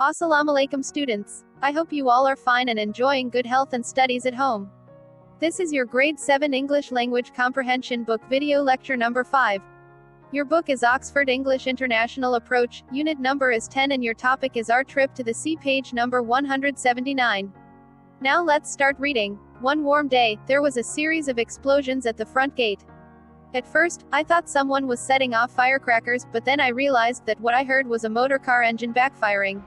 Assalamu alaikum students. I hope you all are fine and enjoying good health and studies at home. This is your grade 7 English language comprehension book video lecture number 5. Your book is Oxford English International Approach, unit number is 10 and your topic is our trip to the sea, page number 179. Now let's start reading. One warm day, there was a series of explosions at the front gate. At first, I thought someone was setting off firecrackers, but then I realized that what I heard was a motor car engine backfiring.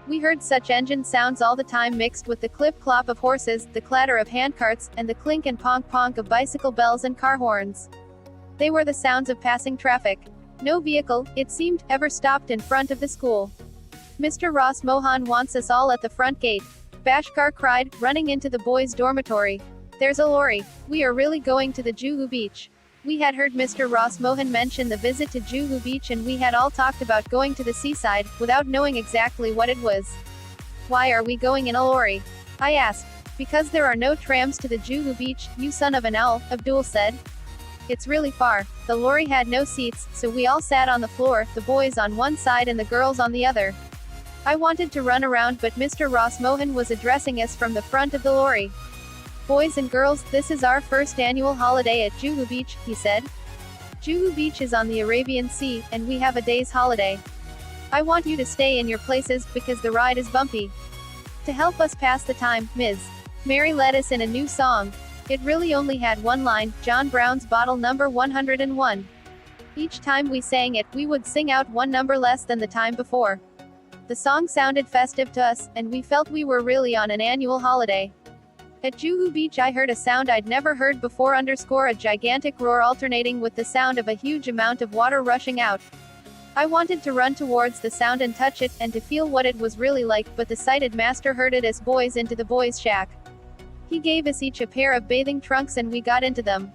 We heard such engine sounds all the time, mixed with the clip-clop of horses, the clatter of handcarts, and the clink and ponk-ponk of bicycle bells and car horns. They were the sounds of passing traffic. No vehicle, it seemed, ever stopped in front of the school. Mr. Ross Mohan wants us all at the front gate. Bashkar cried, running into the boys' dormitory. There's a lorry. We are really going to the Juhu beach. We had heard Mr. Ross Mohan mention the visit to Juhu beach and we had all talked about going to the seaside, without knowing exactly what it was. Why are we going in a lorry? I asked. Because there are no trams to the Juhu beach, you son of an owl, Abdul said. It's really far. The lorry had no seats, so we all sat on the floor, the boys on one side and the girls on the other. I wanted to run around, but Mr. Ross Mohan was addressing us from the front of the lorry. Boys and girls, this is our first annual holiday at Juhu Beach, he said. Juhu Beach is on the Arabian Sea, and we have a day's holiday. I want you to stay in your places, because the ride is bumpy. To help us pass the time, Ms. Mary led us in a new song. It really only had one line, John Brown's Bottle number 101. Each time we sang it, we would sing out one number less than the time before. The song sounded festive to us, and we felt we were really on an annual holiday. At Juhu Beach I heard a sound I'd never heard before, a gigantic roar alternating with the sound of a huge amount of water rushing out. I wanted to run towards the sound and touch it, and to feel what it was really like, but the sighted master herded us boys into the boys' shack. He gave us each a pair of bathing trunks and we got into them.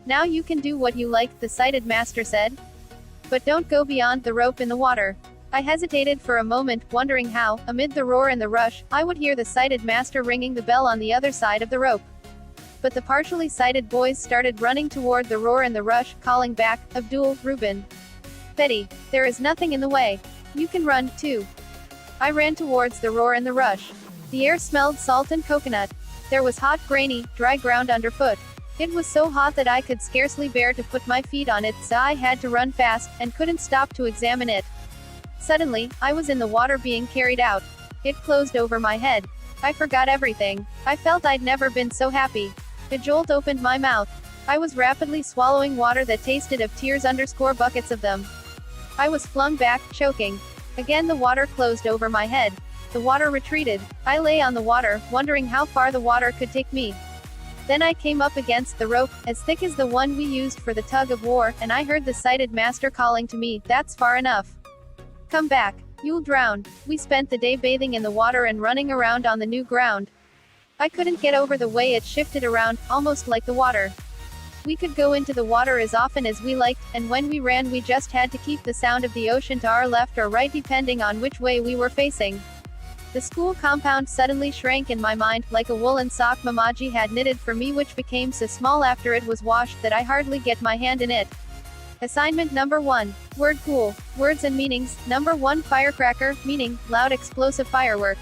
Now you can do what you like, the sighted master said. But don't go beyond the rope in the water. I hesitated for a moment, wondering how, amid the roar and the rush, I would hear the sighted master ringing the bell on the other side of the rope. But the partially sighted boys started running toward the roar and the rush, calling back, Abdul, Reuben, Betty, there is nothing in the way. You can run, too. I ran towards the roar and the rush. The air smelled salt and coconut. There was hot, grainy, dry ground underfoot. It was so hot that I could scarcely bear to put my feet on it, so I had to run fast, and couldn't stop to examine it. Suddenly, I was in the water being carried out. It closed over my head. I forgot everything. I felt I'd never been so happy. A jolt opened my mouth. I was rapidly swallowing water that tasted of tears, buckets of them. I was flung back, choking. Again the water closed over my head. The water retreated. I lay on the water, wondering how far the water could take me. Then I came up against the rope, as thick as the one we used for the tug of war, and I heard the sighted master calling to me, that's far enough. Come back. You'll drown. We spent the day bathing in the water and running around on the new ground. I couldn't get over the way it shifted around, almost like the water. We could go into the water as often as we liked, and when we ran we just had to keep the sound of the ocean to our left or right depending on which way we were facing. The school compound suddenly shrank in my mind, like a woolen sock Mamaji had knitted for me, which became so small after it was washed that I hardly get my hand in it. Assignment number 1. Word pool. Words and meanings. Number 1 Firecracker, meaning, loud explosive firework.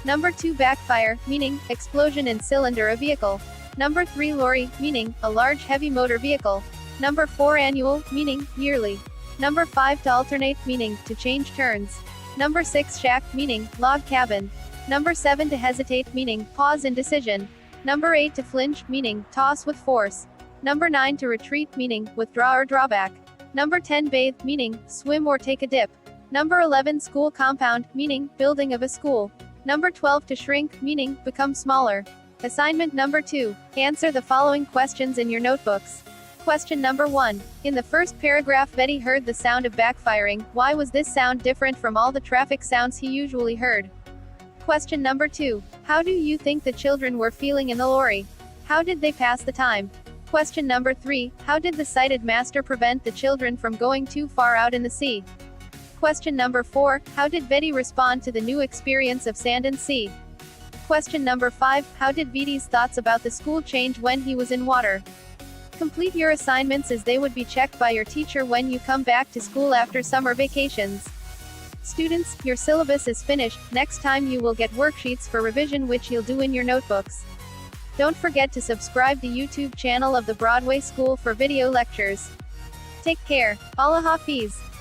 Number 2 Backfire, meaning, explosion in cylinder of vehicle. Number 3 Lorry, meaning, a large heavy motor vehicle. Number 4 Annual, meaning, yearly. Number 5 To alternate, meaning, to change turns. Number 6 Shack, meaning, log cabin. Number 7 To hesitate, meaning, pause in decision. Number 8 To flinch, meaning, toss with force. Number 9 To retreat, meaning, withdraw or drawback. Number 10 Bathe, meaning, swim or take a dip. Number 11 School compound, meaning, building of a school. Number 12 To shrink, meaning, become smaller. Assignment number 2. Answer the following questions in your notebooks. Question number 1. In the first paragraph Betty heard the sound of backfiring. Why was this sound different from all the traffic sounds he usually heard? Question number 2. How do you think the children were feeling in the lorry? How did they pass the time? Question number 3. How did the sighted master prevent the children from going too far out in the sea? Question number 4. How did Betty respond to the new experience of sand and sea? Question number 5. How did Bhatti's thoughts about the school change when he was in water? Complete your assignments as they would be checked by your teacher when you come back to school after summer vacations. Students, your syllabus is finished. Next time you will get worksheets for revision which you'll do in your notebooks. Don't forget to subscribe the YouTube channel of the Broadway School for video lectures. Take care. Allah Hafiz.